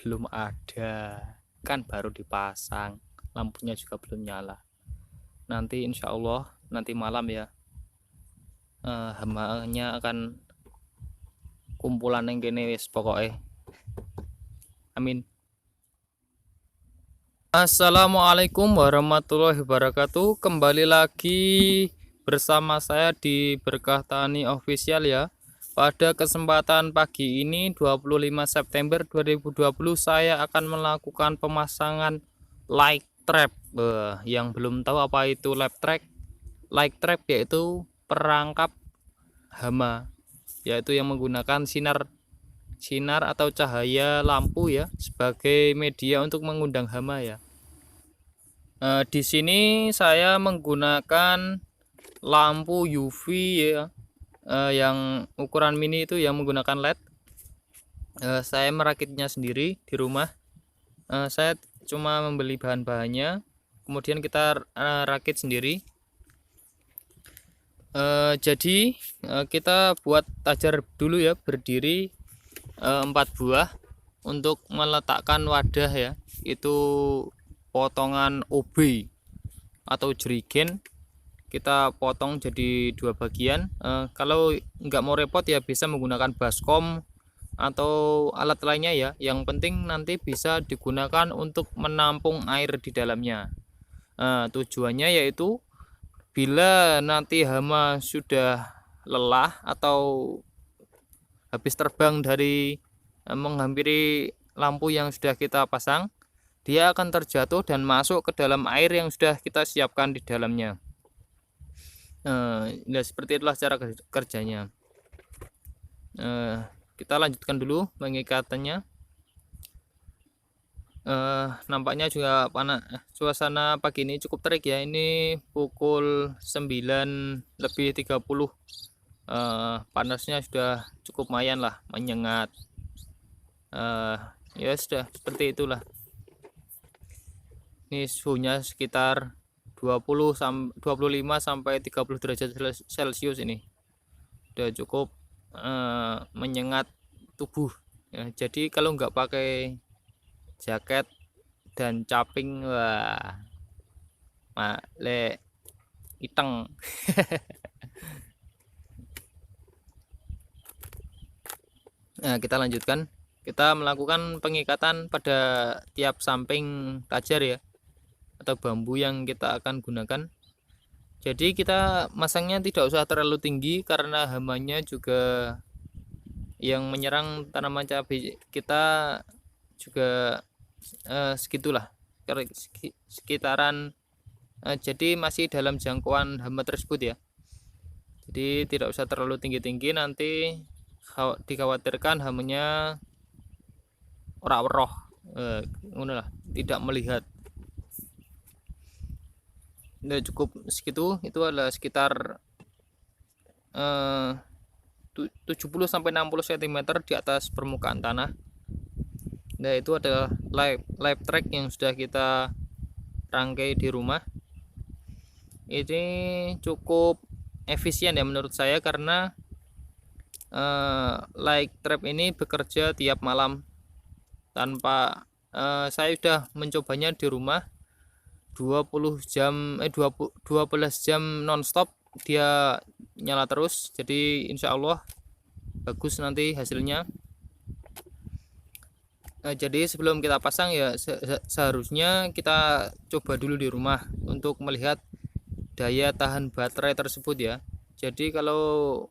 belum ada, kan baru dipasang, lampunya juga belum nyala. Nanti insya Allah nanti malam ya, hama-nya akan kumpulan yang kene wis pokoknya. Amin. Assalamualaikum warahmatullahi wabarakatuh. Kembali lagi bersama saya di Berkah Tani Official ya. Pada kesempatan pagi ini 25 September 2020 saya akan melakukan pemasangan light trap. Yang belum tahu apa itu light trap yaitu perangkap hama, yaitu yang menggunakan sinar atau cahaya lampu ya sebagai media untuk mengundang hama ya. Di sini saya menggunakan lampu UV ya, yang ukuran mini itu yang menggunakan LED. Saya merakitnya sendiri di rumah. Saya cuma membeli bahan-bahannya, kemudian kita rakit sendiri. Jadi kita buat tajar dulu ya, berdiri 4 buah untuk meletakkan wadah ya, itu potongan OB atau jerigen kita potong jadi 2 bagian. Kalau nggak mau repot ya bisa menggunakan baskom atau alat lainnya ya, yang penting nanti bisa digunakan untuk menampung air di dalamnya. Tujuannya yaitu bila nanti hama sudah lelah atau habis terbang dari menghampiri lampu yang sudah kita pasang, dia akan terjatuh dan masuk ke dalam air yang sudah kita siapkan di dalamnya. Nah, seperti itulah cara kerjanya. Kita lanjutkan dulu pengikatannya. Nampaknya juga panas. Suasana pagi ini cukup terik ya. Ini pukul 9:30. Panasnya sudah cukup lumayan lah, menyengat. Ya sudah seperti itulah. Ini suhunya sekitar 25 sampai 30 derajat Celcius ini. Sudah cukup menyengat tubuh ya. Jadi kalau nggak pakai jaket dan caping, wah le iteng. Nah, kita lanjutkan. Kita melakukan pengikatan pada tiap samping tajar ya, atau bambu yang kita akan gunakan. Jadi kita masangnya tidak usah terlalu tinggi karena hamanya juga yang menyerang tanaman cabai kita juga segitulah, sekitaran, jadi masih dalam jangkauan hama tersebut ya. Jadi tidak usah terlalu tinggi-tinggi, nanti dikhawatirkan hamanya ora weroh, tidak melihat. Udah cukup segitu, itu adalah sekitar 70 sampai 60 cm di atas permukaan tanah. Nah, itu adalah live track yang sudah kita rangkai di rumah. Ini cukup efisien ya menurut saya, karena light trap ini bekerja tiap malam tanpa saya sudah mencobanya di rumah 12 jam nonstop, dia nyala terus. Jadi insya Allah bagus nanti hasilnya. Jadi sebelum kita pasang ya seharusnya kita coba dulu di rumah untuk melihat daya tahan baterai tersebut ya. Jadi kalau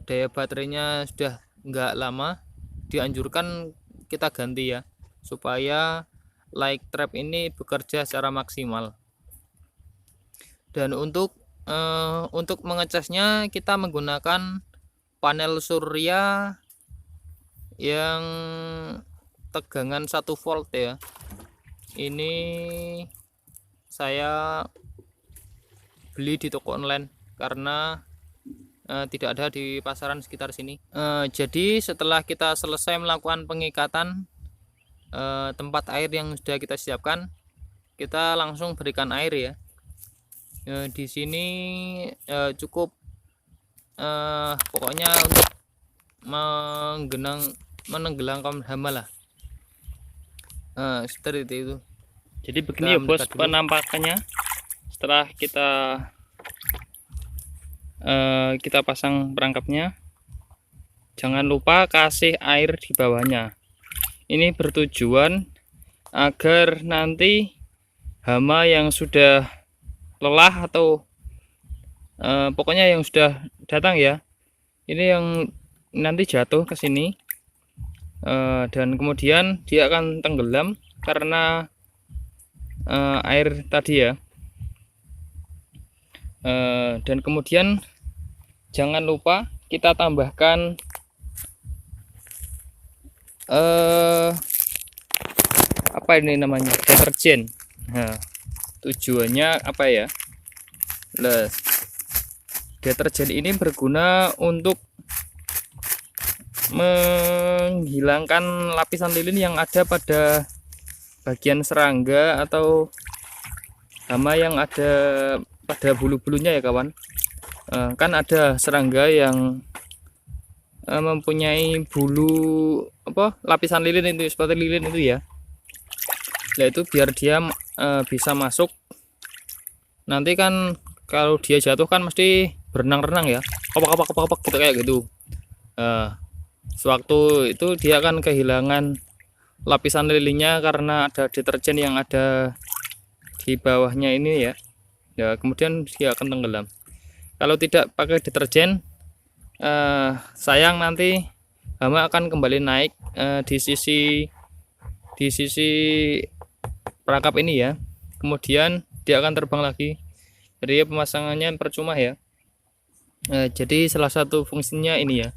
daya baterainya sudah nggak lama, dianjurkan kita ganti ya, supaya light trap ini bekerja secara maksimal. Dan untuk mengecasnya kita menggunakan panel surya yang tegangan 1 volt ya. Ini saya beli di toko online karena tidak ada di pasaran sekitar sini. Jadi setelah kita selesai melakukan pengikatan tempat air yang sudah kita siapkan, kita langsung berikan air ya. Di sini cukup pokoknya untuk menenggelamkan hama lah. seperti itu. Jadi begini ya bos penampakannya setelah kita pasang perangkapnya. Jangan lupa kasih air di bawahnya. Ini bertujuan agar nanti hama yang sudah lelah atau pokoknya yang sudah datang ya, ini yang nanti jatuh ke sini dan kemudian dia akan tenggelam karena air tadi ya. Dan kemudian jangan lupa kita tambahkan apa ini namanya, deterjen. Nah, tujuannya apa ya? Deterjen ini berguna untuk menghilangkan lapisan lilin yang ada pada bagian serangga atau hama yang ada pada bulu-bulunya ya kawan. Kan ada serangga yang mempunyai bulu lapisan lilin itu seperti lilin itu ya. Nah itu biar dia bisa masuk. Nanti kan kalau dia jatuh kan mesti berenang-renang ya, kopak gitu kayak gitu. Sewaktu itu dia akan kehilangan lapisan lilinnya karena ada deterjen yang ada di bawahnya ini ya. Ya kemudian dia akan tenggelam. Kalau tidak pakai deterjen, sayang nanti hama akan kembali naik di sisi perangkap ini ya. Kemudian dia akan terbang lagi. Jadi pemasangannya percuma ya. Jadi salah satu fungsinya ini ya.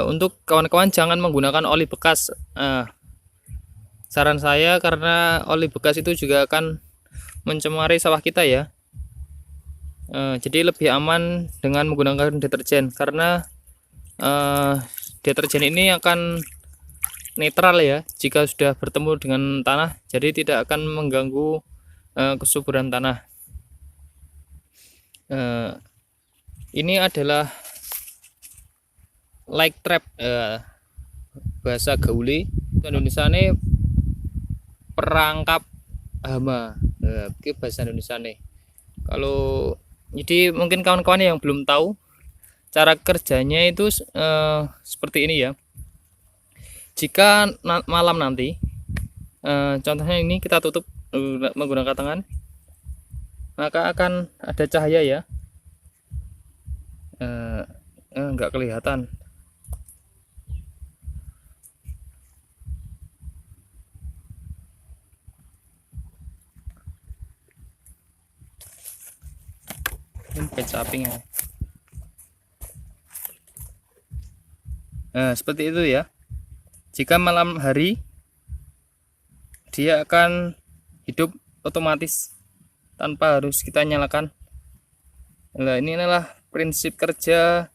Untuk kawan-kawan jangan menggunakan oli bekas. Saran saya karena oli bekas itu juga akan mencemari sawah kita ya. Jadi lebih aman dengan menggunakan deterjen karena deterjen ini akan netral ya jika sudah bertemu dengan tanah, jadi tidak akan mengganggu kesuburan tanah. Ini adalah like trap, bahasa gauli Indonesia ini perangkap hama, bahasa Indonesia nih. Kalau jadi mungkin kawan-kawan yang belum tahu cara kerjanya itu seperti ini ya. Jika malam nanti contohnya ini kita tutup menggunakan tangan, maka akan ada cahaya ya. Enggak kelihatan. Caping ya. Seperti itu ya. Jika malam hari dia akan hidup otomatis tanpa harus kita nyalakan. Nah, ini adalah prinsip kerja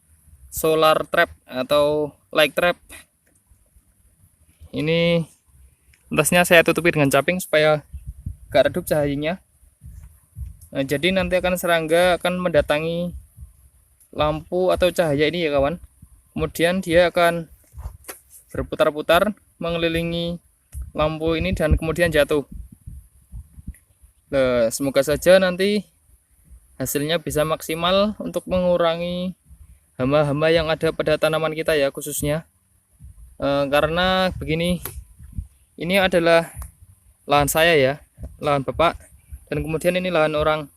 solar trap atau light trap. Ini atasnya saya tutupi dengan caping supaya gak redup cahayanya. Nah, jadi nanti akan serangga akan mendatangi lampu atau cahaya ini ya kawan. Kemudian dia akan berputar-putar mengelilingi lampu ini dan kemudian jatuh. Nah, semoga saja nanti hasilnya bisa maksimal untuk mengurangi hama-hama yang ada pada tanaman kita ya khususnya. Karena begini, ini adalah lahan saya ya, lahan bapak, dan kemudian ini lahan orang.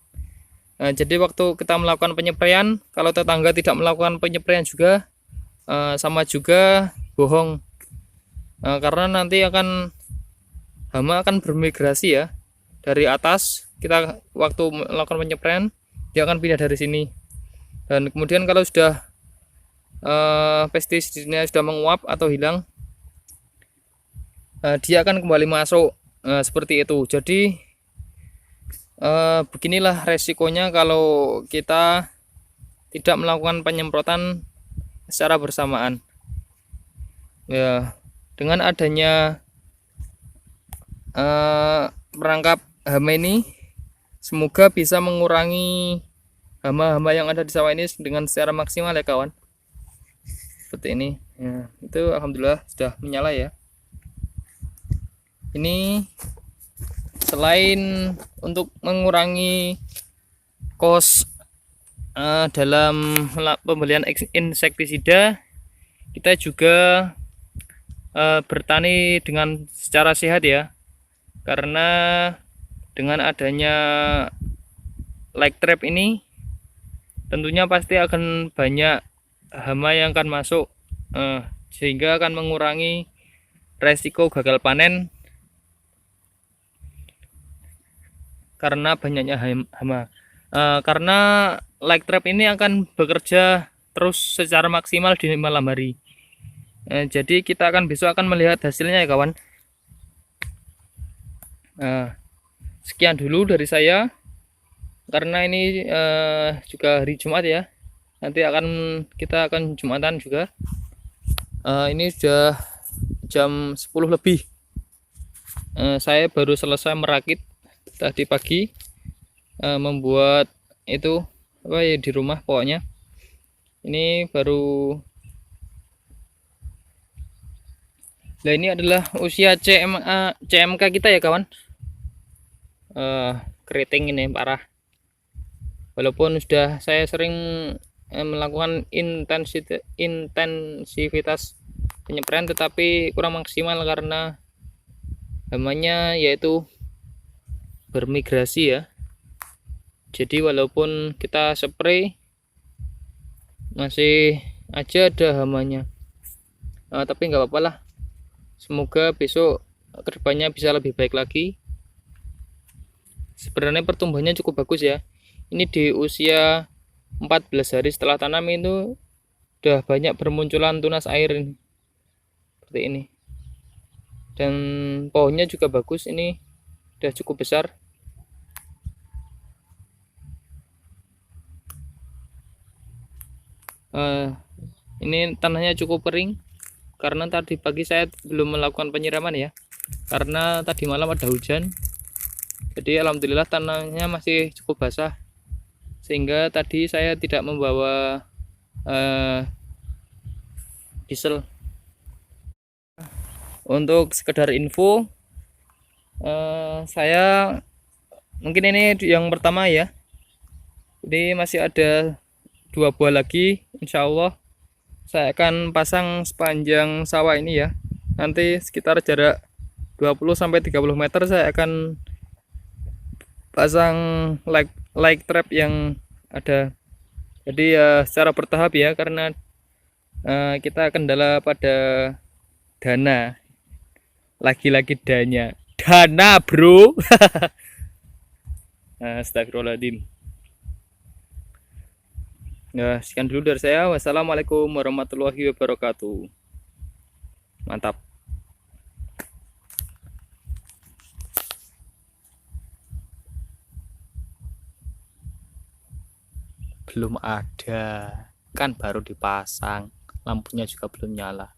Jadi waktu kita melakukan penyepraian, kalau tetangga tidak melakukan penyepraian juga sama juga bohong, karena nanti hama akan bermigrasi ya dari atas. Kita waktu melakukan penyepraian dia akan pindah dari sini, dan kemudian kalau sudah pestisidnya sudah menguap atau hilang, dia akan kembali masuk seperti itu. Jadi beginilah resikonya kalau kita tidak melakukan penyemprotan secara bersamaan ya. Dengan adanya perangkap hama ini, semoga bisa mengurangi hama-hama yang ada di sawah ini dengan secara maksimal ya kawan. Seperti ini ya, itu alhamdulillah sudah menyala ya. Ini selain untuk mengurangi kos dalam pembelian insektisida, kita juga bertani dengan secara sehat ya, karena dengan adanya light trap ini tentunya pasti akan banyak hama yang akan masuk, sehingga akan mengurangi resiko gagal panen karena banyaknya hama. Karena light trap ini akan bekerja terus secara maksimal di malam hari. Jadi kita akan besok akan melihat hasilnya ya kawan. Sekian dulu dari saya, karena ini juga hari Jumat ya. Nanti kita akan Jumatan juga. Ini sudah jam 10 lebih. Saya baru selesai merakit tadi pagi, membuat itu apa ya di rumah pokoknya. Ini baru. Nah, ini adalah usia CMK kita ya kawan. Keriting ini parah. Walaupun sudah saya sering melakukan intensivitas penyempraian, tetapi kurang maksimal karena hamanya yaitu bermigrasi ya. Jadi walaupun kita spray masih aja ada hamanya, tapi nggak apa-apa lah. Semoga besok kedepannya bisa lebih baik lagi. Sebenarnya pertumbuhannya cukup bagus ya. Ini di usia 14 hari setelah tanam itu udah banyak bermunculan tunas air ini. Seperti ini. Dan pohonnya juga bagus, ini udah cukup besar. Ini tanahnya cukup kering karena tadi pagi saya belum melakukan penyiraman ya, karena tadi malam ada hujan. Jadi alhamdulillah tanahnya masih cukup basah, sehingga tadi saya tidak membawa diesel. Untuk sekedar info, saya mungkin ini yang pertama ya. Jadi masih ada 2 buah lagi, insya Allah saya akan pasang sepanjang sawah ini ya. Nanti sekitar jarak 20-30 meter saya akan pasang light trap yang ada. Jadi ya secara bertahap ya, karena kita kendala pada dana. Lagi-lagi dana bro. Astagfirullahaladzim. Ya, sekian dulu dari saya. Wassalamualaikum warahmatullahi wabarakatuh. Mantap. Belum ada, kan baru dipasang, lampunya juga belum nyala.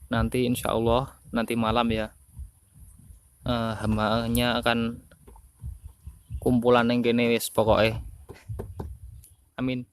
Nanti insya Allah nanti malam ya, hamanya akan kumpulan yang gini wis pokoknya. Amin.